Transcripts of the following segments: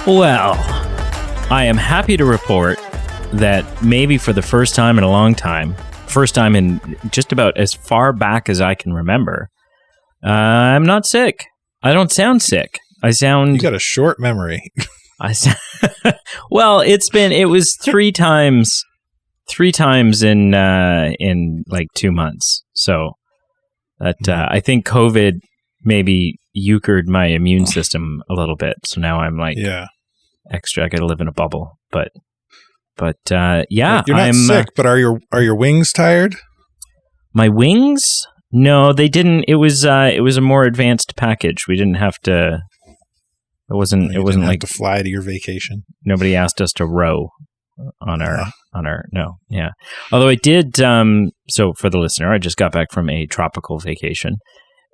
Well, I am happy to report that maybe for the first time in a long time, first time in just about as far back as I can remember, I'm not sick. I don't sound sick. I sound... You got a short memory. Well, it was three times in like 2 months. So that I think COVID maybe euchred my immune system a little bit. So now I'm like extra. I got to live in a bubble. But yeah, you're not sick. But are your wings tired? My wings? No, they didn't. It was a more advanced package. We didn't have to. It wasn't like to fly to your vacation. Nobody asked us to row on our no. Yeah. Although I did. So for the listener, I just got back from a tropical vacation,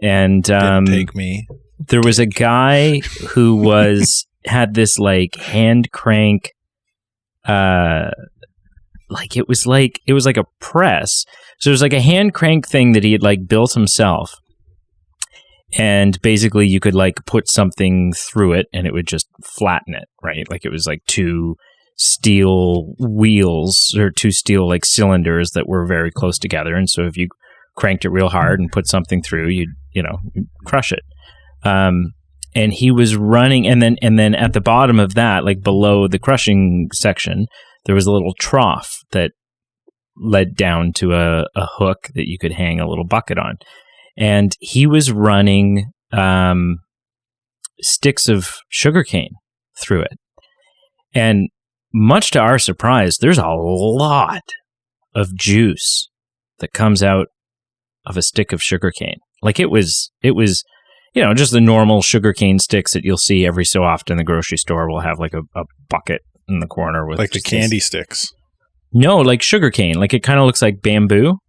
and didn't take me. There was a guy who had this like hand crank. Like it was like a press. So it was like a hand crank thing that he had like built himself. And basically you could like put something through it and it would just flatten it, right? Like it was like two steel wheels or two steel like cylinders that were very close together. And so if you cranked it real hard and put something through, you'd crush it. And he was running, and then at the bottom of that, like below the crushing section, there was a little trough that led down to a hook that you could hang a little bucket on. And he was running sticks of sugarcane through it. And much to our surprise, there's a lot of juice that comes out of a stick of sugarcane. Like it was just the normal sugarcane sticks that you'll see every so often. The grocery store will have like a bucket in the corner with like the candy sticks. No, like sugarcane. Like it kind of looks like bamboo.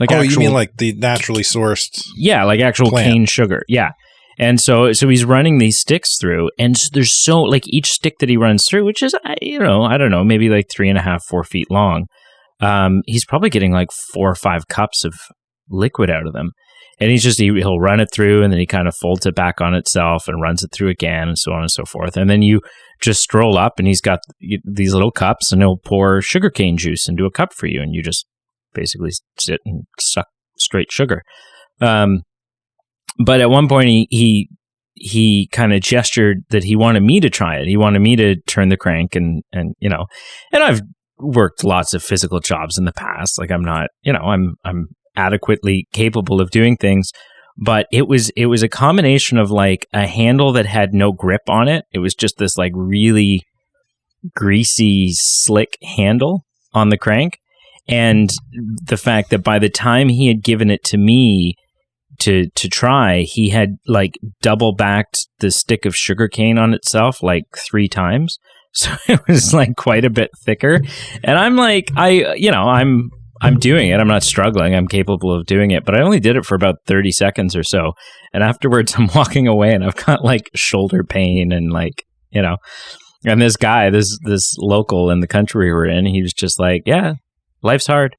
Like you mean like the naturally sourced? Yeah, like actual plant. cane sugar. Yeah. And so he's running these sticks through, and there's so like each stick that he runs through, which is I don't know, maybe like 3.5, 4 feet long. He's probably getting like 4 or 5 cups of liquid out of them. And he'll run it through, and then he kind of folds it back on itself and runs it through again, and so on and so forth. And then you just stroll up, and he's got these little cups, and he'll pour sugarcane juice into a cup for you, and you just basically sit and suck straight sugar. But at one point, he kind of gestured that he wanted me to try it. He wanted me to turn the crank, and I've worked lots of physical jobs in the past. Like I'm not, I'm adequately capable of doing things, but it was a combination of like a handle that had no grip on it. It was just this like really greasy, slick handle on the crank, and the fact that by the time he had given it to me to try, he had like double backed the stick of sugarcane on itself like 3 times. So it was like quite a bit thicker. And I'm like, I'm doing it. I'm not struggling. I'm capable of doing it. But I only did it for about 30 seconds or so. And afterwards, I'm walking away and I've got like shoulder pain and like, and this guy, this local in the country we're in, he was just like, yeah, life's hard.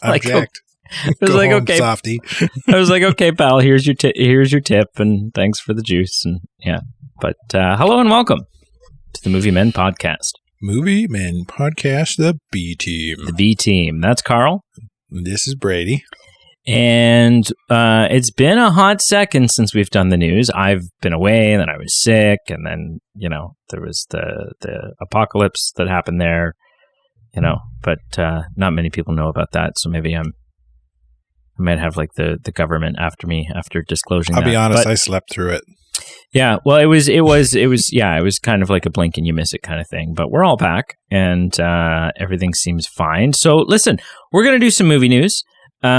Object. I was like, okay, softy. I was like, okay, pal, here's your tip, and thanks for the juice, and yeah. But hello and welcome to the Movie Men Podcast. Movie Men Podcast, the B Team. The B Team. That's Carl. This is Brady. And it's been a hot second since we've done the news. I've been away, and then I was sick, and then there was the apocalypse that happened there. But not many people know about that, so maybe I might have like the government after me after disclosing. I'll be honest, but, I slept through it. Yeah, well, it was kind of like a blink and you miss it kind of thing. But we're all back, and everything seems fine. So listen, we're gonna do some movie news. We've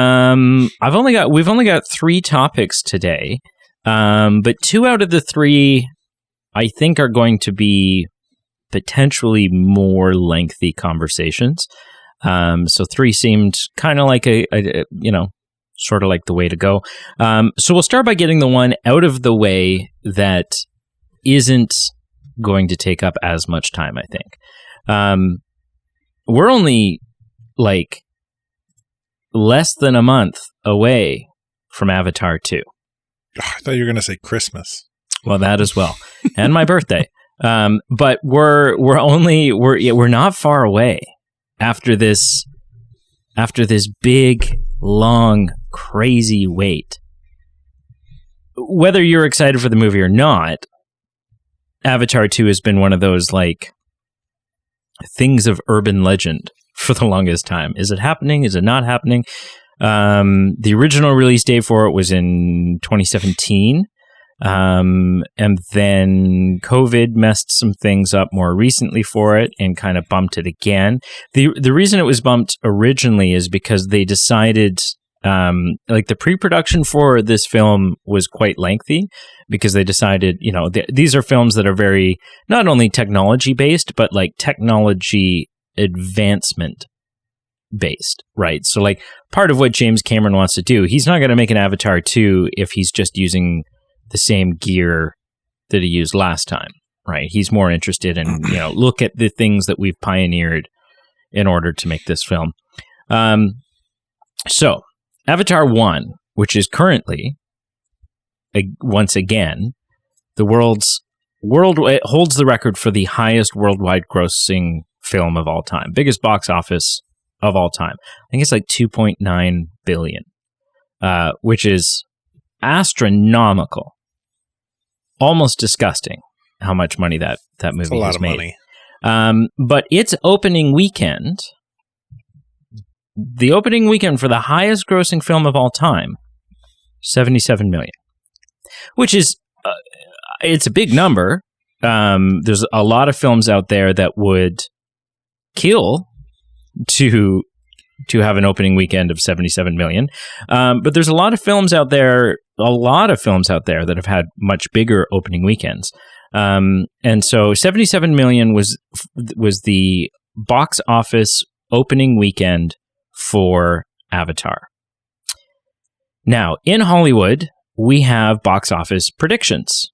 only got 3 topics today, but 2 out of the 3 I think are going to be potentially more lengthy conversations. So 3 seemed kind of like a sort of like the way to go. So we'll start by getting the one out of the way that isn't going to take up as much time, I think. We're only like less than a month away from Avatar 2. I thought you were going to say Christmas. Well, that as well, and my birthday. But we're not far away after this big, long, crazy wait. Whether you're excited for the movie or not, Avatar 2 has been one of those like things of urban legend for the longest time. Is it happening? Is it not happening? The original release date for it was in 2017. And then COVID messed some things up more recently for it and kind of bumped it again. The reason it was bumped originally is because they decided, like the pre-production for this film was quite lengthy because they decided, these are films that are very, not only technology based, but like technology advancement based, right? So like part of what James Cameron wants to do, he's not going to make an Avatar 2 if he's just using the same gear that he used last time, right? He's more interested in, look at the things that we've pioneered in order to make this film. So Avatar 1, which is currently, once again, it holds the record for the highest worldwide grossing film of all time, biggest box office of all time. I think it's like 2.9 billion, which is astronomical. Almost disgusting how much money that movie has made. Money. But its opening weekend, the opening weekend for the highest grossing film of all time, 77 million, which is, it's a big number. There's a lot of films out there that would kill to have an opening weekend of 77 million. But there's a lot of films out there that have had much bigger opening weekends. And so 77 million was the box office opening weekend for Avatar. Now, in Hollywood, we have box office predictions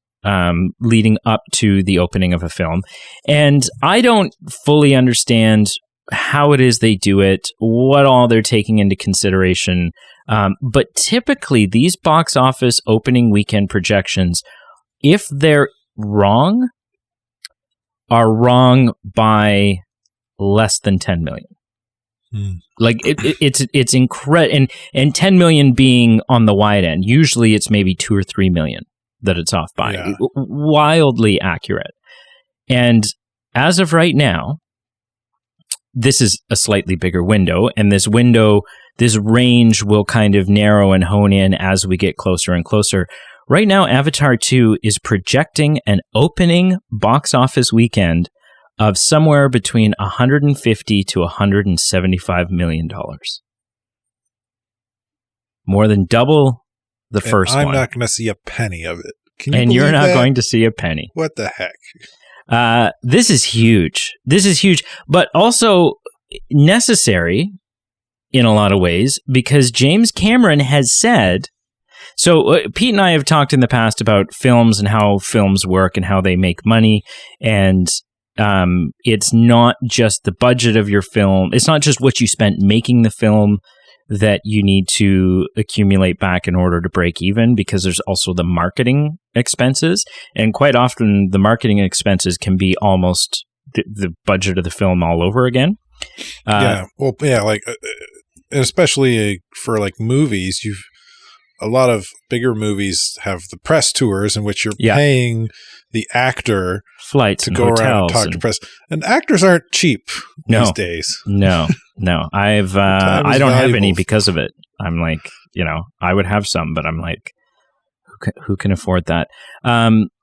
leading up to the opening of a film. And I don't fully understand how it is they do it, what all they're taking into consideration. But typically, these box office opening weekend projections, if they're wrong, are wrong by less than 10 million. Like it's incredible, and 10 million being on the wide end. Usually, it's maybe 2 or 3 million that it's off by. Yeah. Wildly accurate. And as of right now, this is a slightly bigger window, and this range will kind of narrow and hone in as we get closer and closer. Right now, Avatar 2 is projecting an opening box office weekend of somewhere between $150 to $175 million. More than double the first one. I'm not going to see a penny of it. And you're not going to see a penny. What the heck? This is huge. But also necessary in a lot of ways because James Cameron has said, so Pete and I have talked in the past about films and how films work and how they make money. And it's not just the budget of your film. It's not just what you spent making the film that you need to accumulate back in order to break even, because there's also the marketing expenses. And quite often the marketing expenses can be almost the budget of the film all over again. Especially for like movies, a lot of bigger movies have the press tours in which you're paying the actor flights to go around and talk to press. And actors aren't cheap these days. No. I don't have any because of it. I'm like, I would have some, but I'm like, who can afford that?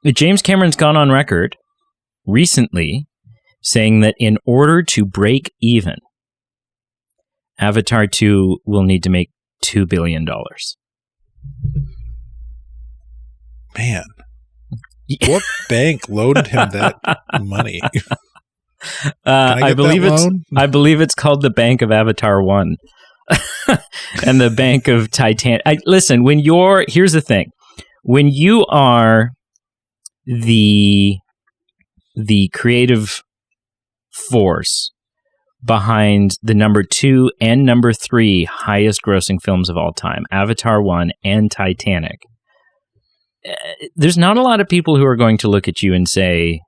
James Cameron's gone on record recently saying that in order to break even, Avatar 2 will need to make $2 billion. Man, what bank loaned him that money? I believe it's called the Bank of Avatar 1 and the Bank of Titanic. Listen, here's the thing. When you are the creative force behind the number 2 and number 3 highest grossing films of all time, Avatar 1 and Titanic, there's not a lot of people who are going to look at you and say,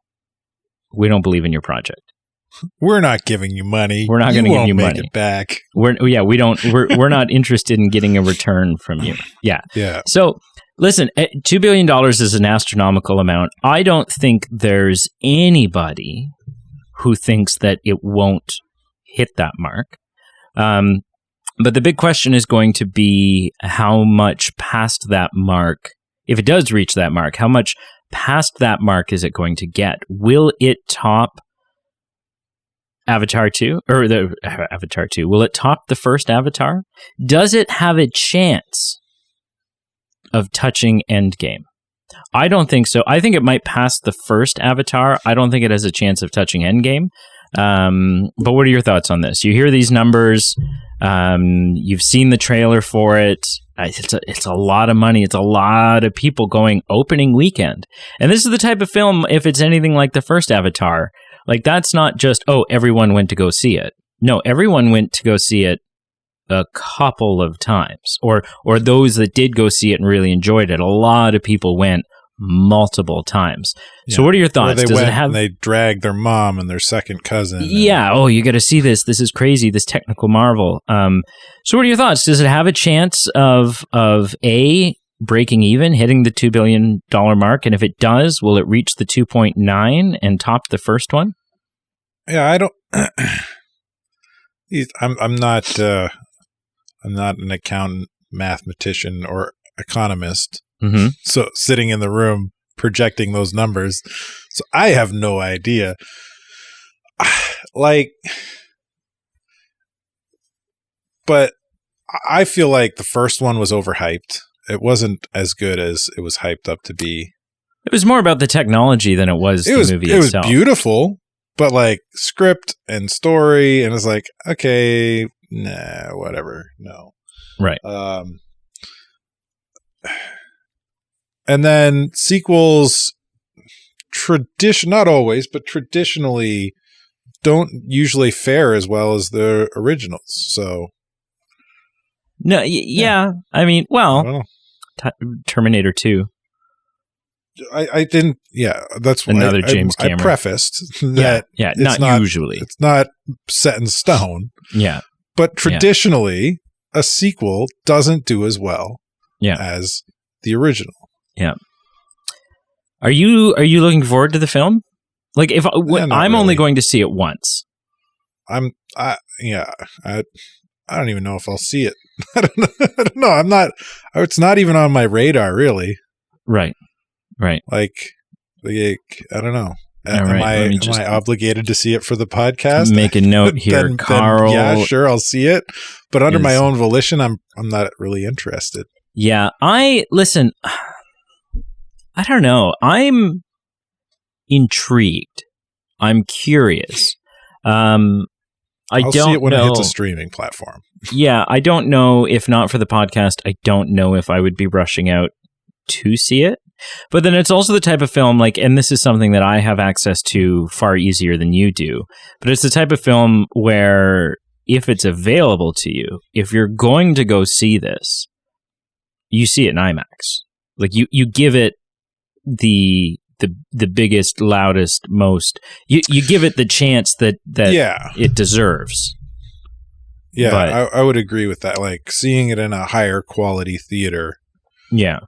we don't believe in your project. We're not giving you money. We're not going to give you money. Make it back. We're not interested in getting a return from you. Yeah. Yeah. So listen, $2 billion is an astronomical amount. I don't think there's anybody who thinks that it won't hit that mark. But the big question is going to be how much past that mark, if it does reach that mark, how much past that mark is it going to get? Will it top Avatar 2? Or the Avatar 2? Will it top the first Avatar? Does it have a chance of touching Endgame? I don't think so. I think it might pass the first Avatar. I don't think it has a chance of touching Endgame. But what are your thoughts on this? You hear these numbers. You've seen the trailer for it. It's a lot of money. It's a lot of people going opening weekend. And this is the type of film, if it's anything like the first Avatar, like that's not just, everyone went to go see it. No, everyone went to go see it a couple of times. Or those that did go see it and really enjoyed it. A lot of people went multiple times. Yeah. So what are your thoughts? Does it have... and they dragged their mom and their second cousin. Yeah. You got to see this. This is crazy. This technical marvel. So what are your thoughts? Does it have a chance of A, breaking even, hitting the $2 billion mark? And if it does, will it reach the 2.9 and top the first one? Yeah, I don't... I'm not an accountant, mathematician, or economist. Mm-hmm. So sitting in the room projecting those numbers. So I have no idea. But I feel like the first one was overhyped. It wasn't as good as it was hyped up to be. It was more about the technology than it was the movie itself. It was beautiful, but like script and story, and it's like, okay, nah, whatever. No. Right. And then sequels, not always, but traditionally don't usually fare as well as the originals. So, no, yeah. I mean, well, Terminator 2. I didn't. Yeah, that's why another James Cameron. I prefaced that. Yeah, not usually. It's not set in stone. Yeah, but traditionally, a sequel doesn't do as well. As the original. Yeah. Are you looking forward to the film? Like, if I'm only going to see it once. I don't even know if I'll see it. I don't know. I'm not. It's not even on my radar, really. Right. Like I don't know. Am I obligated to see it for the podcast? Make a note here, Carl. Yeah, sure, I'll see it. But under my own volition, I'm not really interested. Yeah, listen. I don't know. I'm intrigued. I'm curious. I'll see it when it hits a streaming platform. Yeah, I don't know. If not for the podcast, I don't know if I would be rushing out to see it. But then it's also the type of film, and this is something that I have access to far easier than you do, but it's the type of film where if it's available to you, if you're going to go see this, you see it in IMAX. Like you give it the biggest, loudest, most, you give it the chance that it deserves. Yeah, but, I would agree with that. Like seeing it in a higher quality theater. Yeah.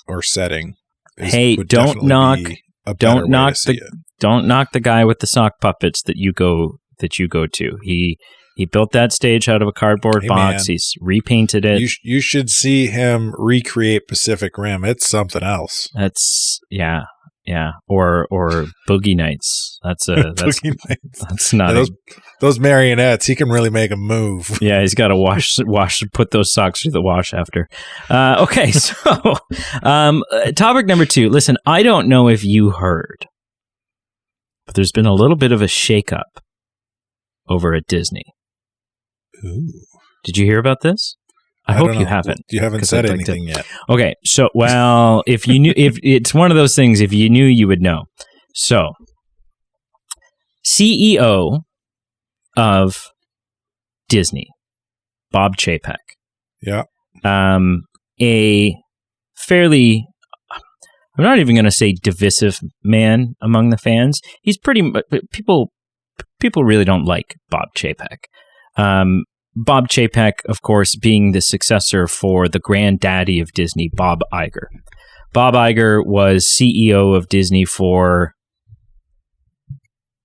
Or setting. Don't knock the guy with the sock puppets that you go to. He built that stage out of a cardboard box. Man. He's repainted it. You should see him recreate Pacific Rim. It's something else. That's or Boogie Nights. Boogie Nights. That's not those marionettes. He can really make a move. Yeah, he's got to put those socks through the wash after. Okay, so topic number 2. Listen, I don't know if you heard, but there's been a little bit of a shakeup over at Disney. Ooh. Did you hear about this? I hope you haven't. You haven't said anything yet. Okay, so if you knew, if it's one of those things, if you knew, you would know. So, CEO of Disney, Bob Chapek. Yeah. A fairly, I'm not even going to say divisive man among the fans. He's pretty people really don't like Bob Chapek. Bob Chapek, of course, being the successor for the granddaddy of Disney, Bob Iger. Bob Iger was CEO of Disney for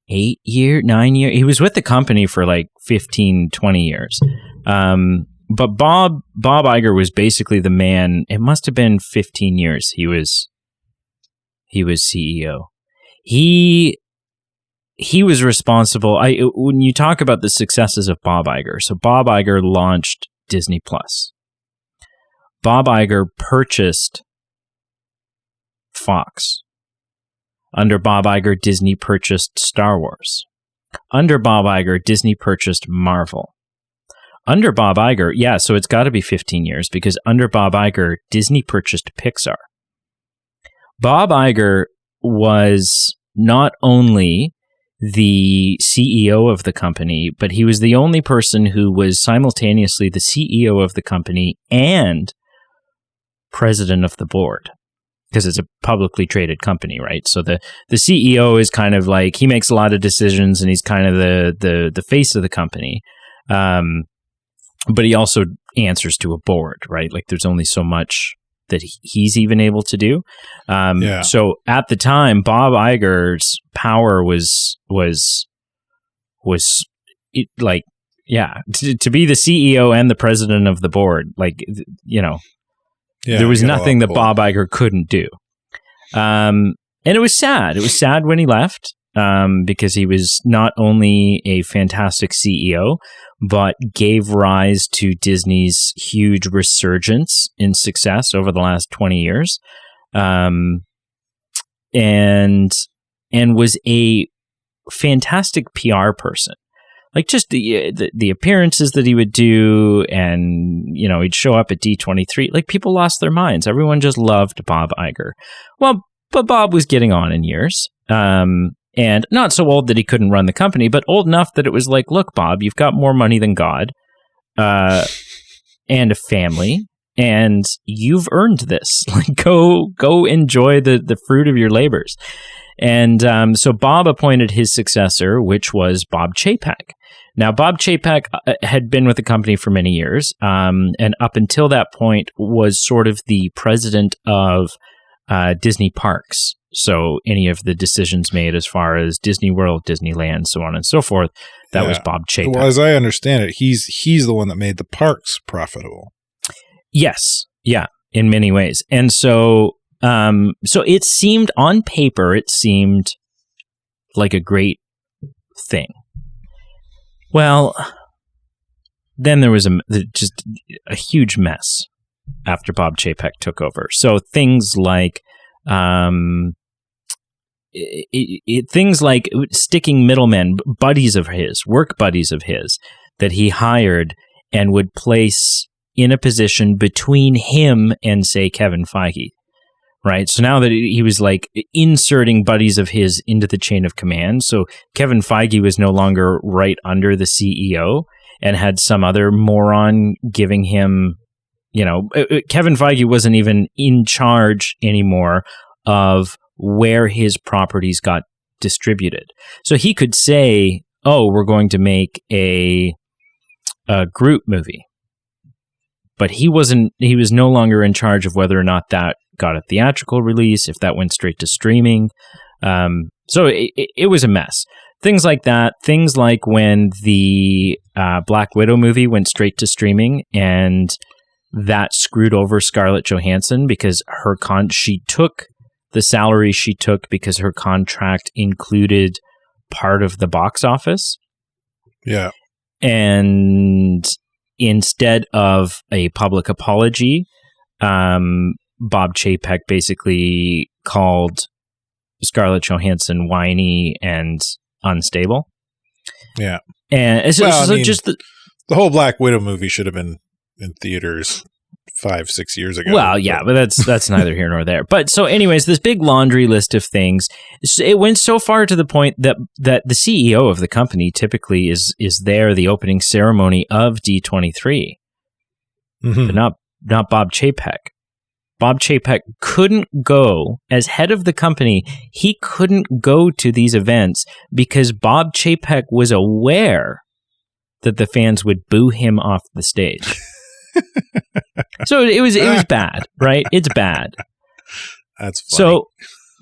9 years. He was with the company for like 15, 20 years. But Bob Iger was basically the man. It must have been 15 years he was CEO. He was responsible. When you talk about the successes of Bob Iger, so Bob Iger launched Disney Plus. Bob Iger purchased Fox. Under Bob Iger, Disney purchased Star Wars. Under Bob Iger, Disney purchased Marvel. Under Bob Iger, so it's got to be 15 years because under Bob Iger, Disney purchased Pixar. Bob Iger was not only the CEO of the company, but he was the only person who was simultaneously the CEO of the company and president of the board, because it's a publicly traded company, right? So the CEO is kind of like, he makes a lot of decisions and he's kind of the face of the company. But he also answers to a board, right? Like there's only so much that he's even able to do. So at the time, Bob Iger's power was to be the CEO and the president of the board. Like, there was nothing that Bob Iger couldn't do. And it was sad. It was sad when he left because he was not only a fantastic CEO, but gave rise to Disney's huge resurgence in success over the last 20 years. And was a fantastic PR person. Like just the appearances that he would do, and he'd show up at D23. Like people lost their minds. Everyone just loved Bob Iger. Well, but Bob was getting on in years, and not so old that he couldn't run the company, but old enough that it was like, look, Bob, you've got more money than God, and a family, and you've earned this. Like go enjoy the fruit of your labors. And so Bob appointed his successor, which was Bob Chapek. Now, Bob Chapek had been with the company for many years, and up until that point was sort of the president of Disney Parks. So any of the decisions made as far as Disney World, Disneyland, so on and so forth, that was Bob Chapek. Well, as I understand it, he's the one that made the parks profitable. Yes. Yeah, in many ways. And so it seemed, on paper, like a great thing. Well, then there was just a huge mess after Bob Chapek took over. So things like things like sticking middlemen, work buddies of his that he hired and would place in a position between him and, say, Kevin Feige. Right. So now that he was like inserting buddies of his into the chain of command. So Kevin Feige was no longer right under the CEO and had some other moron giving him, Kevin Feige wasn't even in charge anymore of where his properties got distributed. So he could say, oh, we're going to make a Groot movie. But he was no longer in charge of whether or not that got a theatrical release, if that went straight to streaming. So it was a mess. Things like that. Things like when the Black Widow movie went straight to streaming, and that screwed over Scarlett Johansson because she took the salary she took because her contract included part of the box office. Yeah. And instead of a public apology, Bob Chapek basically called Scarlett Johansson whiny and unstable. Yeah. And it's the whole Black Widow movie should have been in theaters 5-6 years ago. Well, yeah, but that's neither here nor there. But so anyways, this big laundry list of things, it went so far to the point that the CEO of the company typically is there the opening ceremony of D23, but not Bob Chapek. Bob Chapek couldn't go, as head of the company, he couldn't go to these events because Bob Chapek was aware that the fans would boo him off the stage. So it was bad, right? It's bad. That's funny. So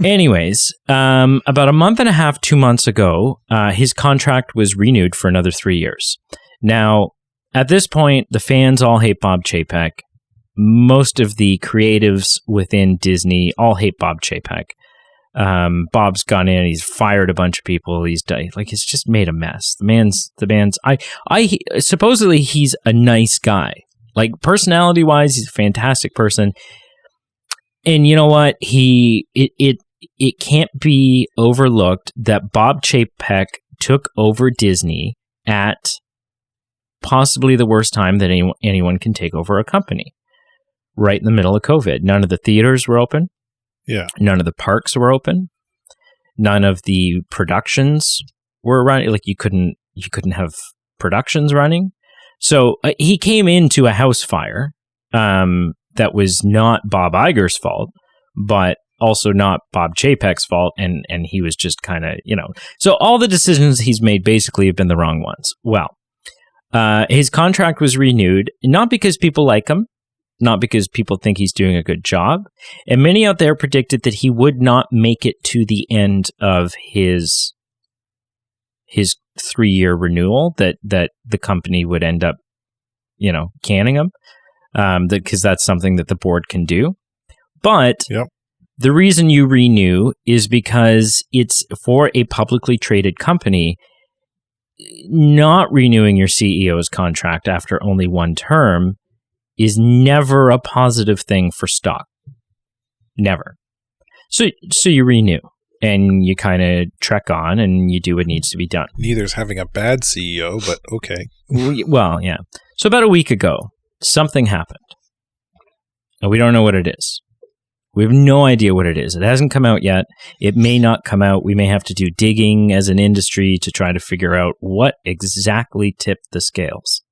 anyways, about a month and a half, 2 months ago, his contract was renewed for another 3 years. Now, at this point, the fans all hate Bob Chapek. Most of the creatives within Disney all hate Bob Chapek. Bob's gone in, he's fired a bunch of people. He's just made a mess. The man's. Supposedly he's a nice guy. Like personality wise, he's a fantastic person. And you know what? It can't be overlooked that Bob Chapek took over Disney at possibly the worst time that anyone can take over a company. Right in the middle of COVID. None of the theaters were open. Yeah. None of the parks were open. None of the productions were running. Like you couldn't have productions running. So he came into a house fire that was not Bob Iger's fault, but also not Bob Chapek's fault. And he was just kind of, So all the decisions he's made basically have been the wrong ones. Well, his contract was renewed, not because people like him, not because people think he's doing a good job. And many out there predicted that he would not make it to the end of his 3-year renewal, that the company would end up, canning him, because that's something that the board can do. But the reason you renew is because it's for a publicly traded company. Not renewing your CEO's contract after only one term is never a positive thing for stock. Never. So you renew and you kind of trek on and you do what needs to be done. Neither's having a bad CEO, but okay. Well, yeah. So about a week ago, something happened. And we don't know what it is. We have no idea what it is. It hasn't come out yet. It may not come out. We may have to do digging as an industry to try to figure out what exactly tipped the scales.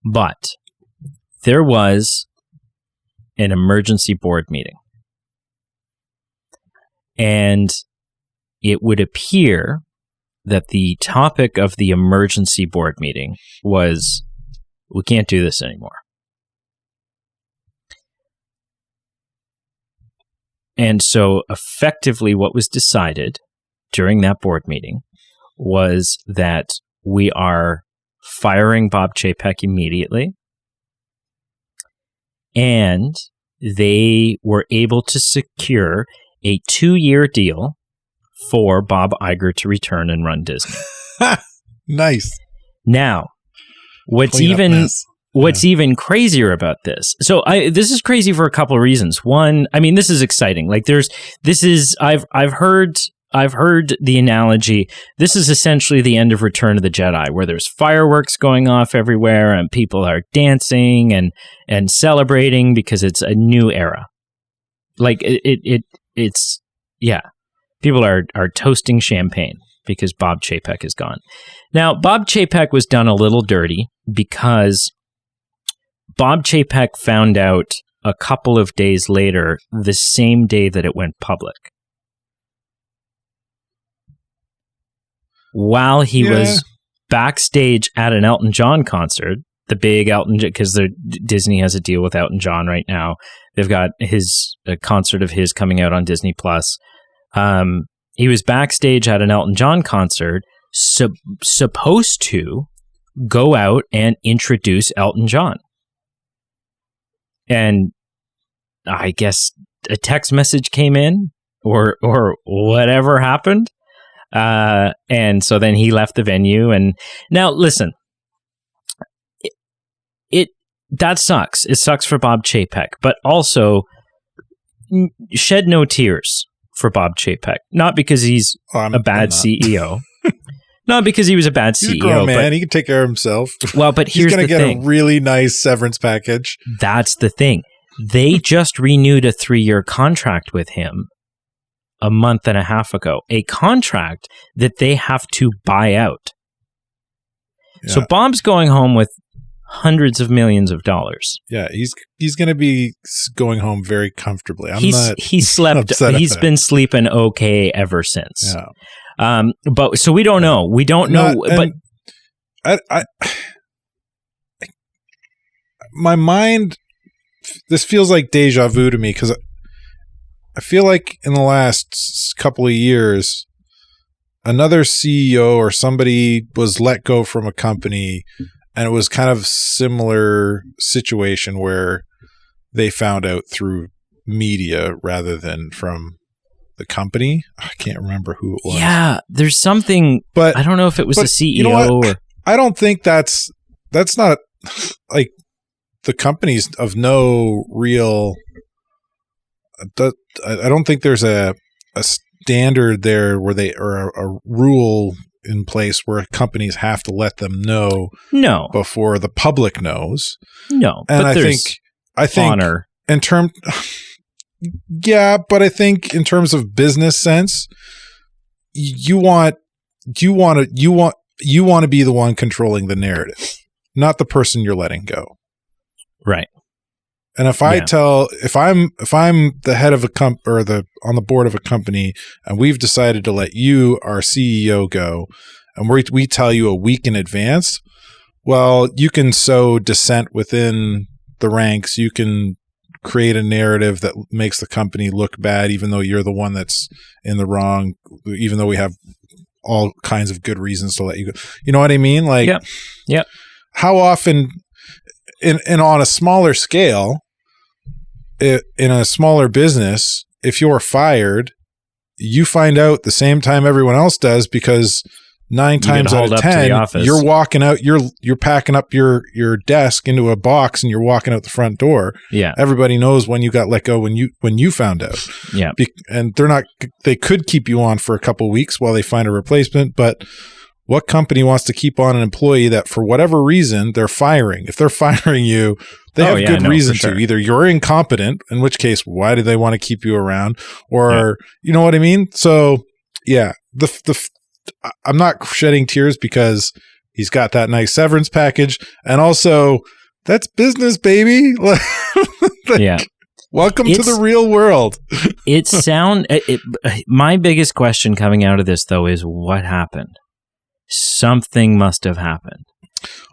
But there was an emergency board meeting. And it would appear that the topic of the emergency board meeting was, we can't do this anymore. And so effectively what was decided during that board meeting was that we are firing Bob Chapek immediately. And they were able to secure a 2-year deal for Bob Iger to return and run Disney. Nice. Now, what's even crazier about this? So this is crazy for a couple of reasons. One, I mean, this is exciting. Like I've heard the analogy. This is essentially the end of Return of the Jedi, where there's fireworks going off everywhere and people are dancing and celebrating because it's a new era. Like it's people are toasting champagne because Bob Chapek is gone. Now, Bob Chapek was done a little dirty because Bob Chapek found out a couple of days later, the same day that it went public. While he was backstage at an Elton John concert, the big Elton, because Disney has a deal with Elton John right now. They've got a concert of his coming out on Disney Plus. He was backstage at an Elton John concert, supposed to go out and introduce Elton John. And I guess a text message came in or whatever happened. And so then he left the venue. And now listen, that sucks. It sucks for Bob Chapek, but also shed no tears for Bob Chapek. Not because he's a bad CEO. Not because he was a bad CEO. He's a grown man. He can take care of himself. Well, but here's the thing. He's going to get a really nice severance package. That's the thing. They just renewed a 3-year contract with him a month and a half ago. A contract that they have to buy out. Yeah. So Bob's going home with hundreds of millions of dollars. Yeah, he's going to be going home very comfortably. He's been sleeping okay ever since. Yeah. But so we don't know. We don't know. But my mind, this feels like deja vu to me because I feel like in the last couple of years, another CEO or somebody was let go from a company, and it was kind of similar situation where they found out through media rather than from the company. I can't remember who it was. Yeah, there's something, but I don't know if it was a CEO you know or. I don't think that's not like the company's of no real. I don't think there's a standard there where they or a rule in place where companies have to let them know before the public knows. No, and but I think honor in term. Yeah, but I think in terms of business sense, you want to be the one controlling the narrative, not the person you're letting go. Right. And if I'm the head of a or on the board of a company, and we've decided to let you, our CEO, go, and we tell you a week in advance, well, you can sow dissent within the ranks. You can create a narrative that makes the company look bad, even though you're the one that's in the wrong, even though we have all kinds of good reasons to let you go. You know what I mean? Like, yeah. How often in on a smaller scale, in a smaller business, if you're fired, you find out the same time everyone else does, because 9 times out of 10, you're walking out, you're packing up your desk into a box and you're walking out the front door. Yeah. Everybody knows when you got let go, when you found out. Yeah. And they could keep you on for a couple of weeks while they find a replacement, but what company wants to keep on an employee that for whatever reason they're firing? If they're firing you, they have good reason to. Either you're incompetent, in which case, why do they want to keep you around? Or, you know what I mean? So, yeah, I'm not shedding tears because he's got that nice severance package. And also, that's business, baby. Welcome to the real world. My biggest question coming out of this, though, is what happened? Something must have happened,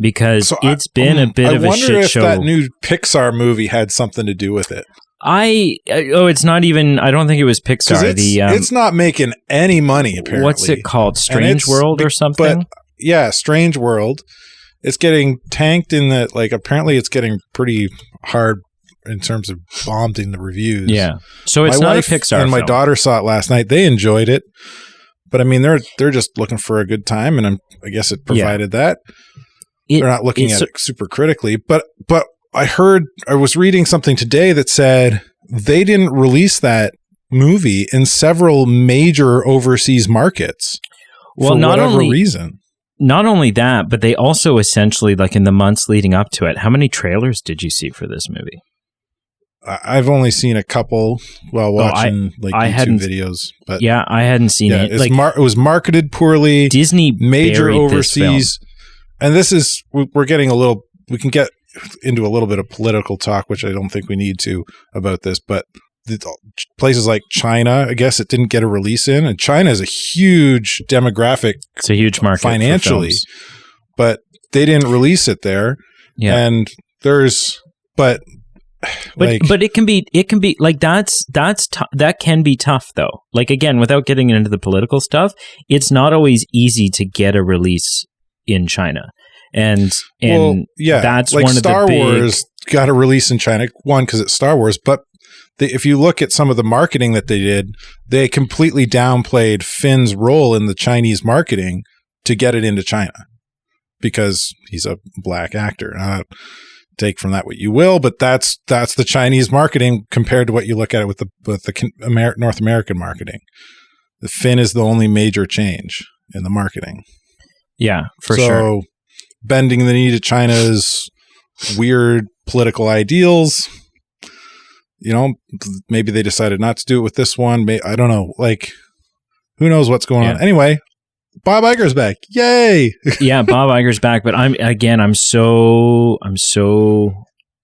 because it's been a bit of a shit show. I wonder if that new Pixar movie had something to do with it. It's not even. I don't think it was Pixar. It's not making any money. Apparently, what's it called? Strange World or something? But yeah, Strange World. It's getting tanked in that. Like, apparently, it's getting pretty hard in terms of bombing the reviews. Yeah, so it's not a Pixar. And my daughter saw it last night. They enjoyed it. But I mean, they're just looking for a good time, and I guess it provided that. They're not looking at it super critically. But I was reading something today that said they didn't release that movie in several major overseas markets for whatever reason. Not only that, but they also essentially, like in the months leading up to it, how many trailers did you see for this movie? I've only seen a couple while watching YouTube videos. But yeah, I hadn't seen it. It was marketed poorly. Disney major overseas, and this is we're getting a little. We can get into a little bit of political talk, which I don't think we need to about this. But places like China, I guess it didn't get a release in, and China is a huge demographic. It's a huge market financially, but they didn't release it there. Yeah, and but it can be like that can be tough though. Like, again, without getting into the political stuff, it's not always easy to get a release in China, and that's like one Star of the Wars got a release in China. One, because it's Star Wars, but if you look at some of the marketing that they did, they completely downplayed Finn's role in the Chinese marketing to get it into China because he's a black actor. Take from that what you will, but that's the Chinese marketing compared to what you look at it with the North American marketing. The Finn is the only major change in the marketing. Yeah, for sure. So bending the knee to China's weird political ideals. Maybe they decided not to do it with this one. I don't know. Like, who knows what's going on? Anyway, Bob Iger's back. Yay. Yeah, Bob Iger's back, but I'm so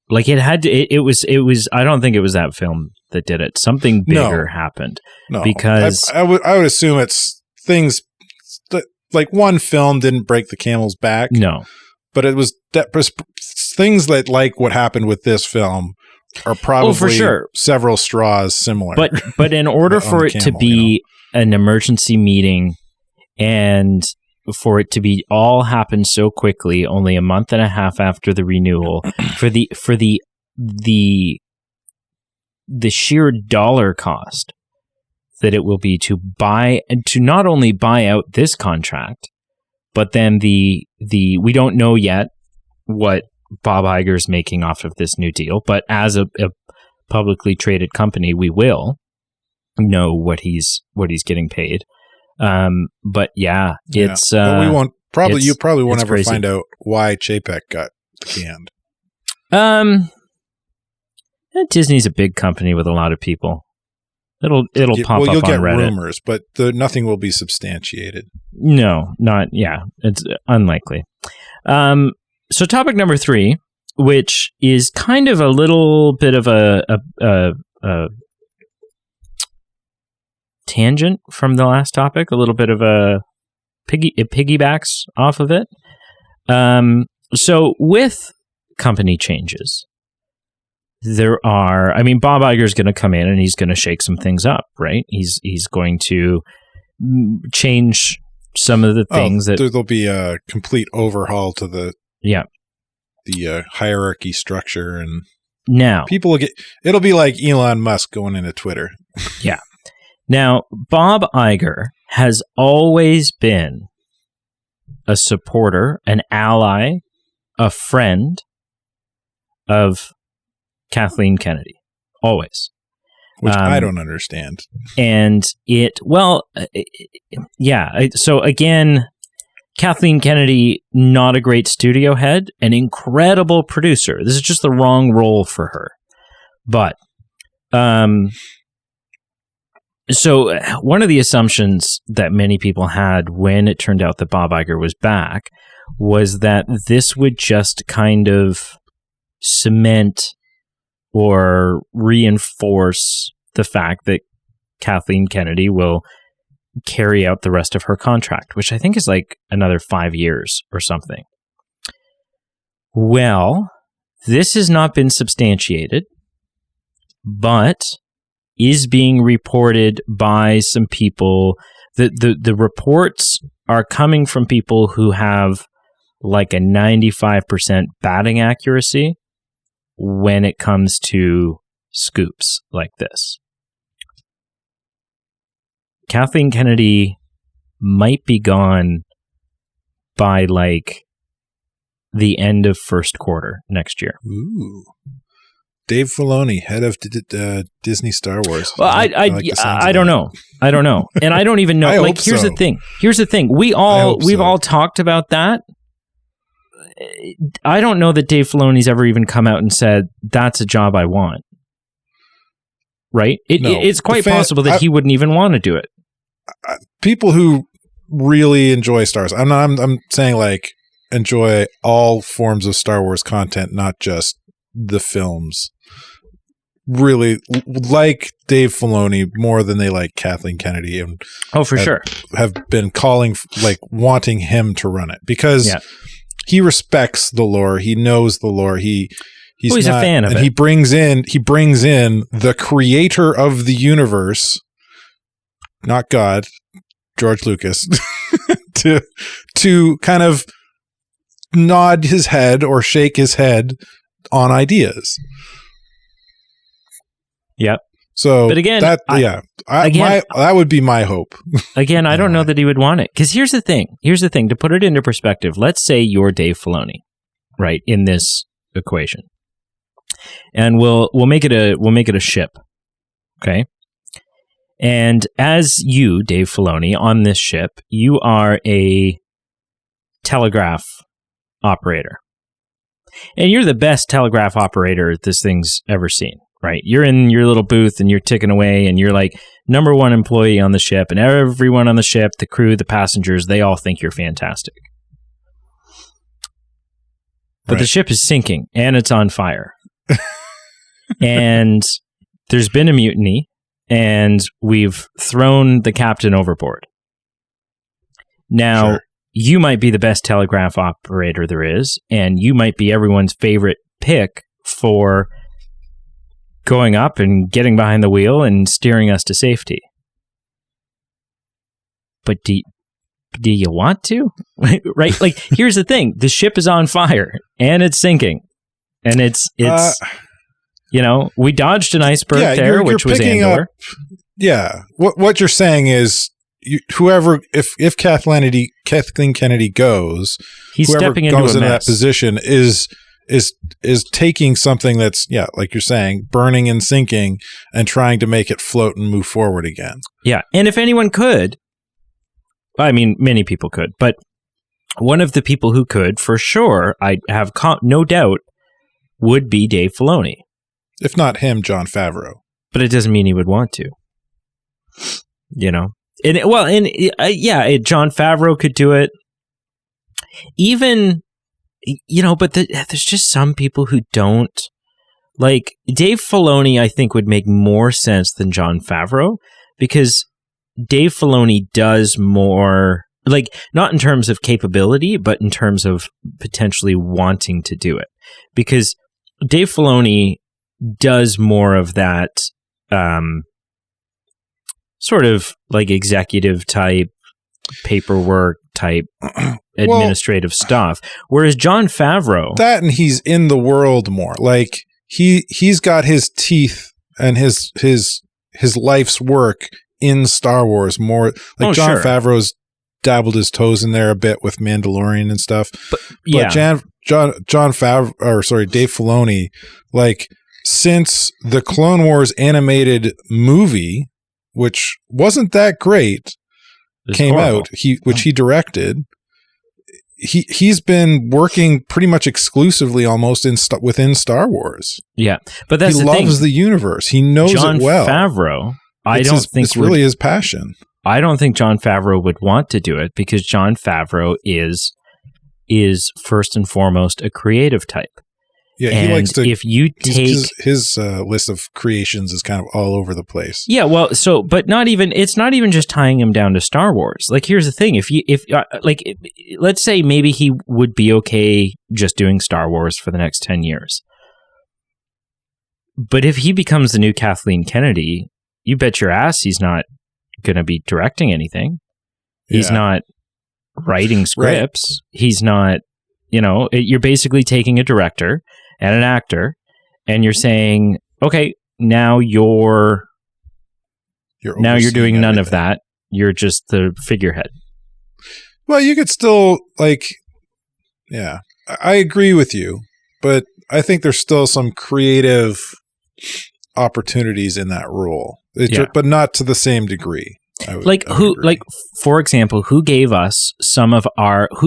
like it was I don't think it was that film that did it. Something bigger happened. No. Because I would assume it's things that, like, one film didn't break the camel's back. No. But it was things that, like what happened with this film, are probably for sure. several straws similar. But in order for it to be an emergency meeting and for it to be all happen so quickly, only a month and a half after the renewal, for the sheer dollar cost that it will be to buy and to not only buy out this contract, but then the we don't know yet what Bob Iger's making off of this new deal, but as a publicly traded company, we will know what he's getting paid. But yeah, it's but we won't probably you probably won't ever crazy. find out why Chapek got canned. Disney's a big company with a lot of people. It'll pop up you'll on get Reddit. rumors, but nothing will be substantiated. No, it's unlikely. So topic number 3, which is kind of a little bit of a tangent from the last topic, a little bit of it piggybacks off of it. So with company changes, Bob Iger's going to come in and he's going to shake some things up, right? He's going to change some of the things that there'll be a complete overhaul to the hierarchy structure, and now people will it'll be like Elon Musk going into Twitter. Yeah. Now, Bob Iger has always been a supporter, an ally, a friend of Kathleen Kennedy. Always. Which I don't understand. And so again, Kathleen Kennedy, not a great studio head, an incredible producer. This is just the wrong role for her. But, so one of the assumptions that many people had when it turned out that Bob Iger was back was that this would just kind of cement or reinforce the fact that Kathleen Kennedy will carry out the rest of her contract, which I think is like another 5 years or something. Well, this has not been substantiated, but is being reported by some people. The reports are coming from people who have like a 95% batting accuracy when it comes to scoops like this. Kathleen Kennedy might be gone by like the end of first quarter next year. Ooh. Dave Filoni, head of Disney Star Wars. Well, I don't know. I don't know. And I don't even know. Like, here's the thing. We've all talked about that. I don't know that Dave Filoni's ever even come out and said, that's a job I want. Right? It's quite possible that he wouldn't even want to do it. People who really enjoy Star Wars, I'm saying like enjoy all forms of Star Wars content, not just the films, really like Dave Filoni more than they like Kathleen Kennedy, and sure have been calling, like, wanting him to run it because he respects the lore, he knows the lore, he's a fan of it. He brings in the creator of the universe, not God, George Lucas, to kind of nod his head or shake his head on ideas. Yep. So, but again, that would be my hope. Again, I don't know that he would want it, because here's the thing. To put it into perspective, let's say you're Dave Filoni, right, in this equation, and we'll make it a ship, okay? And as you, Dave Filoni, on this ship, you are a telegraph operator. And you're the best telegraph operator this thing's ever seen, right? You're in your little booth and you're ticking away and you're like number one employee on the ship, and everyone on the ship, the crew, the passengers, they all think you're fantastic. But the ship is sinking and it's on fire. And there's been a mutiny and we've thrown the captain overboard. Now, you might be the best telegraph operator there is, and you might be everyone's favorite pick for going up and getting behind the wheel and steering us to safety. But do you want to? Right? Like, here's the thing. The ship is on fire and it's sinking. And it's you know, we dodged an iceberg there, which was Andor. What you're saying is if Kathleen Kennedy goes, he's whoever stepping into goes a into mess. that position is taking something that's, like you're saying, burning and sinking and trying to make it float and move forward again. Yeah. And if anyone could, I mean, many people could, but one of the people who could, for sure, I have no doubt, would be Dave Filoni. If not him, Jon Favreau. But it doesn't mean he would want to. You know? Jon Favreau could do it. Even, you know, but there's just some people who don't. Like, Dave Filoni, I think, would make more sense than Jon Favreau, because Dave Filoni does more, like, not in terms of capability, but in terms of potentially wanting to do it. Because Dave Filoni does more of that sort of like executive type, paperwork type, administrative stuff. Whereas Jon Favreau, that, and he's in the world more. Like, he's got his teeth and his life's work in Star Wars more. Like, Jon Favreau's dabbled his toes in there a bit with Mandalorian and stuff. But Dave Filoni, like, since the Clone Wars animated movie, which wasn't that great, came out, which he directed, he's been working pretty much exclusively almost within Star Wars. Yeah, but that's he loves the universe. He knows it well. Jon Favreau, it's really his passion. I don't think Jon Favreau would want to do it, because Jon Favreau is first and foremost a creative type. Yeah, and he likes to. If you take his list of creations is kind of all over the place. Yeah, well, but it's not even just tying him down to Star Wars. Like, here's the thing: let's say maybe he would be okay just doing Star Wars for the next 10 years. But if he becomes the new Kathleen Kennedy, you bet your ass he's not going to be directing anything. He's not writing scripts. Right. He's not. You know, you're basically taking a director and an actor, and you're saying, okay, now you're doing none of that. You're just the figurehead. Well, you could still, like, yeah, I agree with you, but I think there's still some creative opportunities in that role, but not to the same degree. For example, who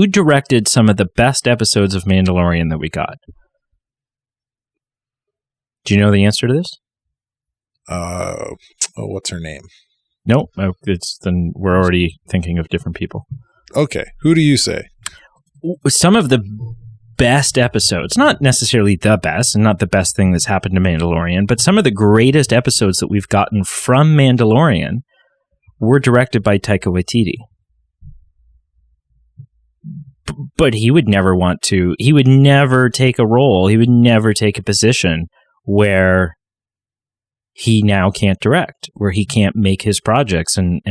directed some of the best episodes of Mandalorian that we got? Do you know the answer to this? What's her name? No, then we're already thinking of different people. Okay, who do you say? Some of the best episodes, not necessarily the best, and not the best thing that's happened to Mandalorian, but some of the greatest episodes that we've gotten from Mandalorian were directed by Taika Waititi. But he would never want to. He would never take a role. He would never take a position where he now can't direct, where he can't make his projects and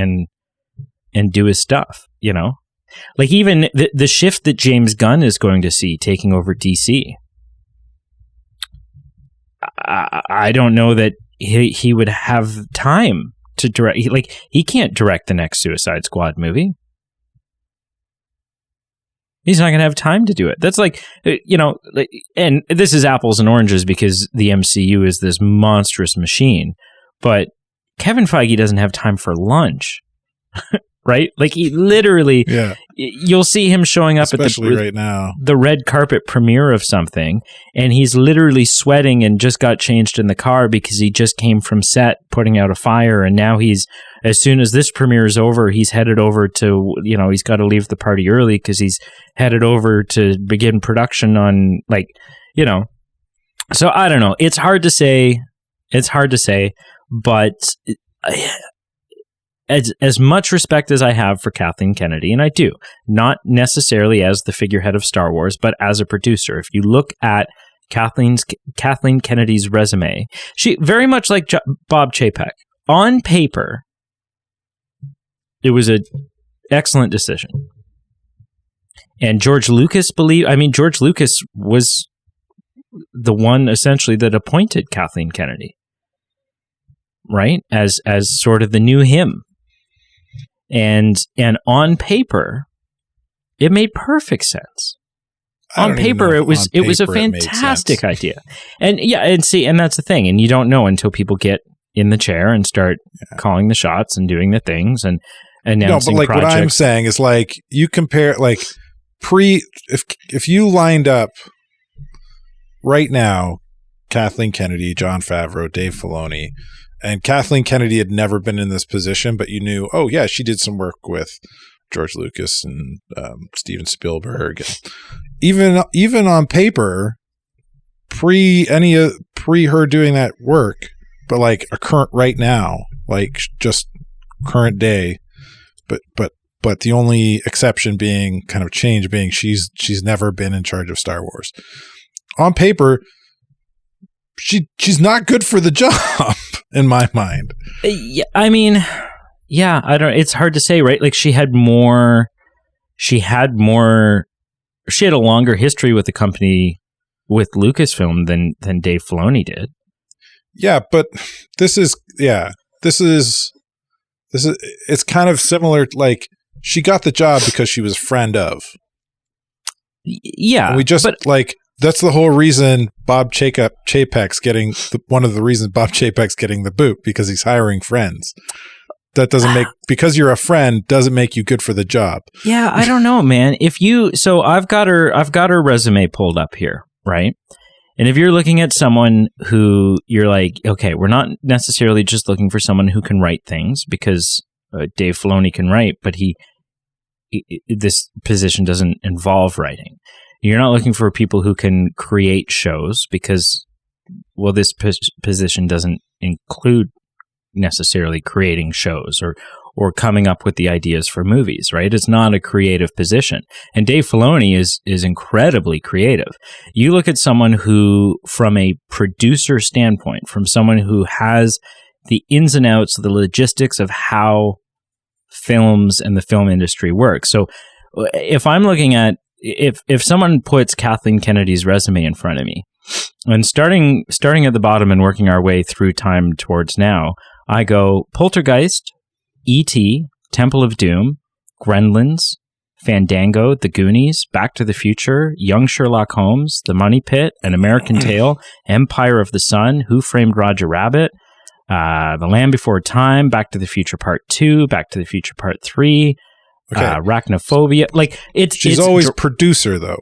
do his stuff, you know? Like, even the shift that James Gunn is going to see taking over DC, I don't know that he would have time to direct. He can't direct the next Suicide Squad movie. He's not going to have time to do it. That's like, you know, and this is apples and oranges because the MCU is this monstrous machine, but Kevin Feige doesn't have time for lunch. right? Like he literally, you'll see him showing up especially right now, the red carpet premiere of something, and he's literally sweating and just got changed in the car because he just came from set putting out a fire, and now as soon as this premiere is over, he's headed over to, he's got to leave the party early because he's headed over to begin production on, so I don't know. It's hard to say, but as much respect as I have for Kathleen Kennedy, and I do, not necessarily as the figurehead of Star Wars, but as a producer, if you look at Kathleen Kennedy's resume, she very much like Bob Chapek. On paper, it was an excellent decision. And George Lucas was the one essentially that appointed Kathleen Kennedy, right? As sort of the new him. And on paper, it made perfect sense. On paper, it was a fantastic idea. And and that's the thing. And you don't know until people get in the chair and start calling the shots and doing the things and announcing projects. What I'm saying is you compare if you lined up right now, Kathleen Kennedy, Jon Favreau, Dave Filoni, and Kathleen Kennedy had never been in this position, but you knew, oh yeah, she did some work with George Lucas and Steven Spielberg. Even on paper, pre her doing that work, but a current right now, just current day, but the only exception being kind of change being she's never been in charge of Star Wars. On paper, she's not good for the job in my mind. Yeah, I mean, I don't. It's hard to say, right? She had a longer history with the company with Lucasfilm than Dave Filoni did. Yeah, but this is it's kind of similar. She got the job because she was a friend of. Yeah, and we just that's the whole reason Bob Chapek's getting one of the reasons Bob Chapek's getting the boot, because he's hiring friends. That doesn't make, because you're a friend doesn't make you good for the job. Yeah, I don't know, man. So I've got her resume pulled up here, right? And if you're looking at someone who you're like, okay, we're not necessarily just looking for someone who can write things, because Dave Filoni can write, but this position doesn't involve writing. You're not looking for people who can create shows, because, well, this position doesn't include necessarily creating shows or coming up with the ideas for movies, right? It's not a creative position. And Dave Filoni is incredibly creative. You look at someone who, from a producer standpoint, from someone who has the ins and outs, the logistics of how films and the film industry work. So if I'm looking at, if someone puts Kathleen Kennedy's resume in front of me, and starting at the bottom and working our way through time towards now, I go Poltergeist, E.T., Temple of Doom, Gremlins, Fandango, The Goonies, Back to the Future, Young Sherlock Holmes, The Money Pit, An American Tale, Empire of the Sun, Who Framed Roger Rabbit, The Land Before Time, Back to the Future Part 2, Back to the Future Part 3, Arachnophobia. She's always producer, though,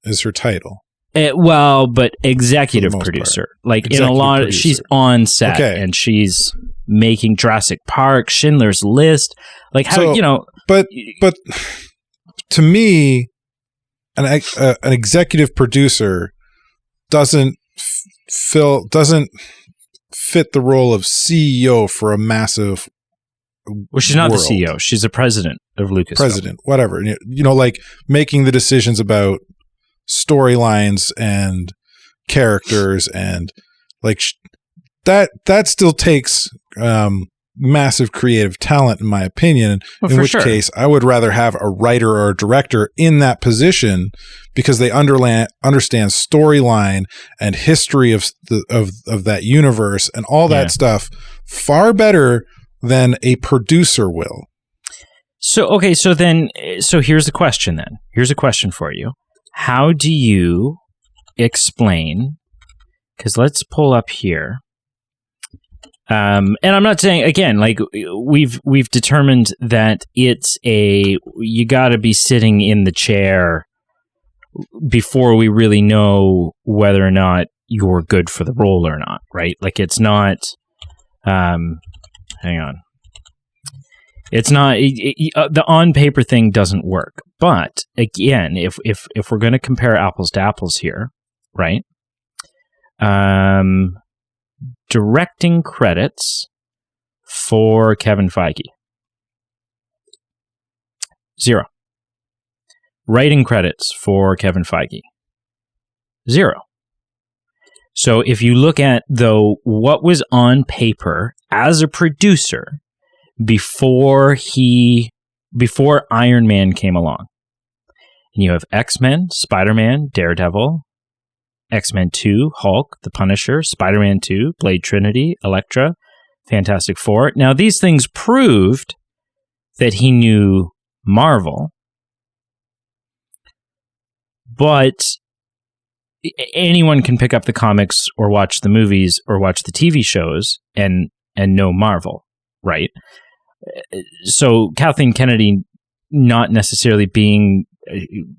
is her title. But executive producer. She's on set and she's making Jurassic Park, Schindler's List. But to me, an executive producer doesn't fit the role of CEO for a massive. Well, she's not the CEO. She's the president of Lucasfilm. President, whatever. Making the decisions about storylines and characters, and that still takes massive creative talent, in my opinion. In which case, I would rather have a writer or a director in that position, because they understand storyline and history of that universe and all that stuff far better than a producer will. So here's the question then. Here's a question for you. How do you explain, because let's pull up here. And I'm not saying, again, like we've determined that you got to be sitting in the chair before we really know whether or not you're good for the role or not, right? Like it's not, hang on. It's not, the on paper thing doesn't work. But again, if we're going to compare apples to apples here, right? Directing credits for Kevin Feige. 0. Writing credits for Kevin Feige. 0. So if you look at, though, what was on paper as a producer before Iron Man came along, and you have X-Men, Spider-Man, Daredevil, X-Men 2, Hulk, The Punisher, Spider-Man 2, Blade Trinity, Elektra, Fantastic Four. Now, these things proved that he knew Marvel, but anyone can pick up the comics or watch the movies or watch the TV shows and know Marvel, right? So Kathleen Kennedy not necessarily being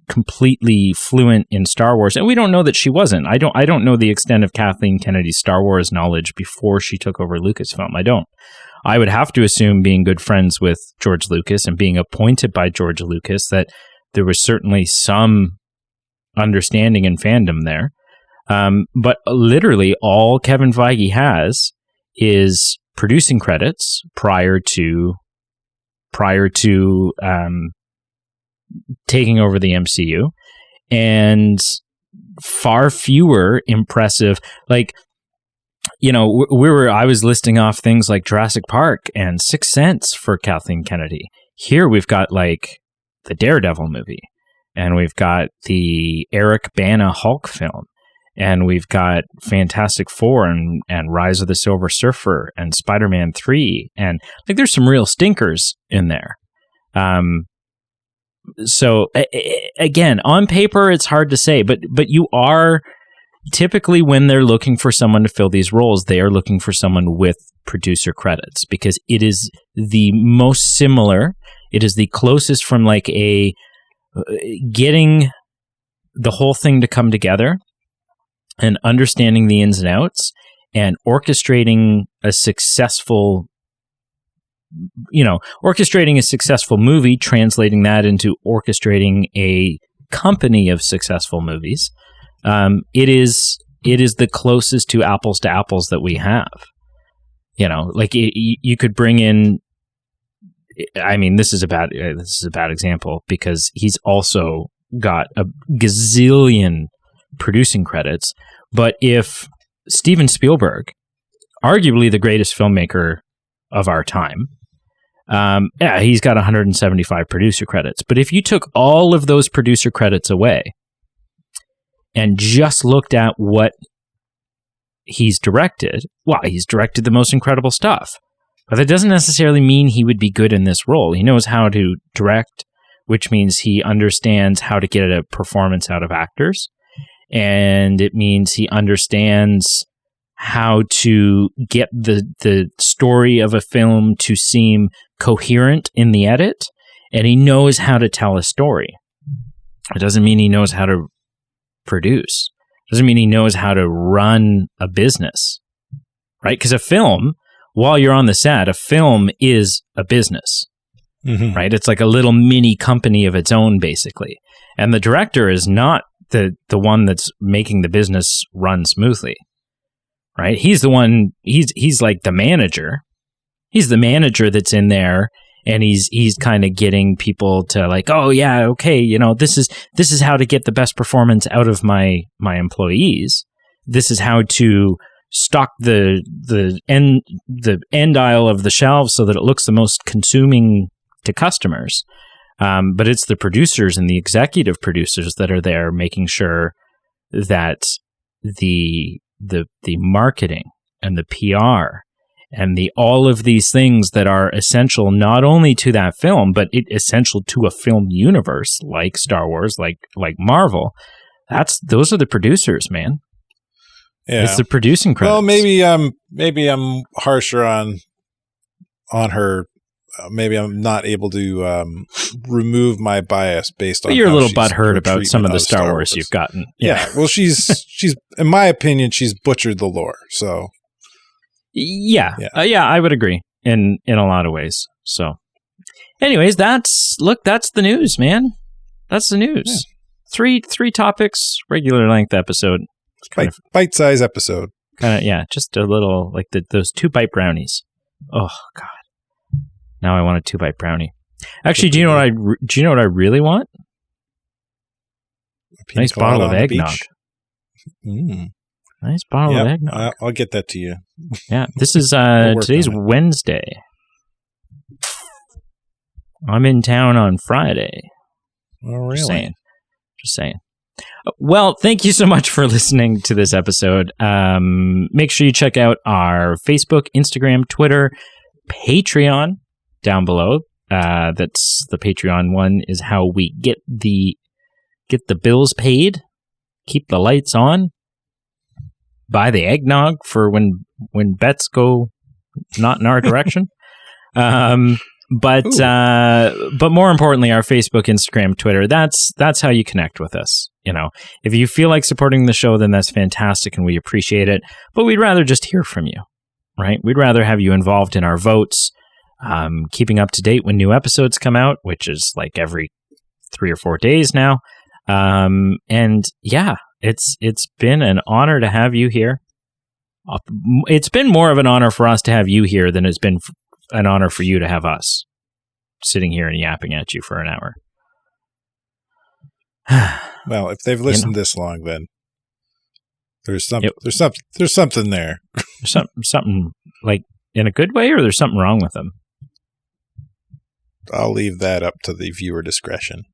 completely fluent in Star Wars, and we don't know that she wasn't. I don't know the extent of Kathleen Kennedy's Star Wars knowledge before she took over Lucasfilm. I don't. I would have to assume, being good friends with George Lucas and being appointed by George Lucas, that there was certainly some understanding and fandom there. But literally all Kevin Feige has is producing credits prior to taking over the MCU, and far fewer impressive, like, you know, I was listing off things like Jurassic Park and Sixth Sense for Kathleen Kennedy. Here we've got like the Daredevil movie, and we've got the Eric Bana Hulk film, and we've got Fantastic Four and Rise of the Silver Surfer and Spider-Man 3, and like there's some real stinkers in there. So again, on paper it's hard to say, but you are typically, when they're looking for someone to fill these roles, they are looking for someone with producer credits, because it is the most similar. It is the closest from like getting the whole thing to come together and understanding the ins and outs and orchestrating a successful movie, translating that into orchestrating a company of successful movies. It is the closest to apples that we have. You know, like you could bring in. I mean, this is a bad example, because he's also got a gazillion producing credits. But if Steven Spielberg, arguably the greatest filmmaker of our time, he's got 175 producer credits. But if you took all of those producer credits away and just looked at what he's directed, well, he's directed the most incredible stuff. But that doesn't necessarily mean he would be good in this role. He knows how to direct, which means he understands how to get a performance out of actors. And it means he understands how to get the story of a film to seem coherent in the edit. And he knows how to tell a story. It doesn't mean he knows how to produce. It doesn't mean he knows how to run a business, right? Because a film, while you're on the set, a film is a business, right? It's like a little mini company of its own, basically. And the director is not the one that's making the business run smoothly, right? He's the one, he's like the manager. He's the manager that's in there, and he's kind of getting people to like, oh yeah, okay, you know, this is how to get the best performance out of my employees. This is how to stock the end aisle of the shelves so that it looks the most consuming to customers. But it's the producers and the executive producers that are there making sure that the marketing and the PR and all of these things that are essential not only to that film, but essential to a film universe like Star Wars, like Marvel. Those are the producers, man. Yeah. It's the producing credits. Well, maybe I'm harsher on her. Maybe I'm not able to remove my bias based on. But you're a little butthurt about some of the Star Wars you've gotten. Yeah. Well, she's in my opinion, she's butchered the lore. So. Yeah. I would agree in a lot of ways. So, anyways, that's the news, man. That's the news. Yeah. Three topics, regular length episode. Bite-size episode. Just a little like those 2-bite brownies. Oh God. Now I want a 2-bite brownie. Actually, do you know what I really want? A nice bottle of eggnog. Nice bottle of eggnog. I'll get that to you. Yeah, this is today's Wednesday. I'm in town on Friday. Oh, really? Just saying. Well, thank you so much for listening to this episode. Make sure you check out our Facebook, Instagram, Twitter, Patreon down below. That's the Patreon one is how we get the bills paid, keep the lights on, buy the eggnog for when bets go not in our direction. But more importantly, our Facebook, Instagram, Twitter, that's how you connect with us. You know, if you feel like supporting the show, then that's fantastic and we appreciate it. But we'd rather just hear from you, right? We'd rather have you involved in our votes, keeping up to date when new episodes come out, which is like every 3 or 4 days now. And yeah, it's been an honor to have you here. It's been more of an honor for us to have you here than it's been an honor for you to have us sitting here and yapping at you for an hour. Well, if they've listened this long, then there's something there. There's something like in a good way, or there's something wrong with them. I'll leave that up to the viewer discretion.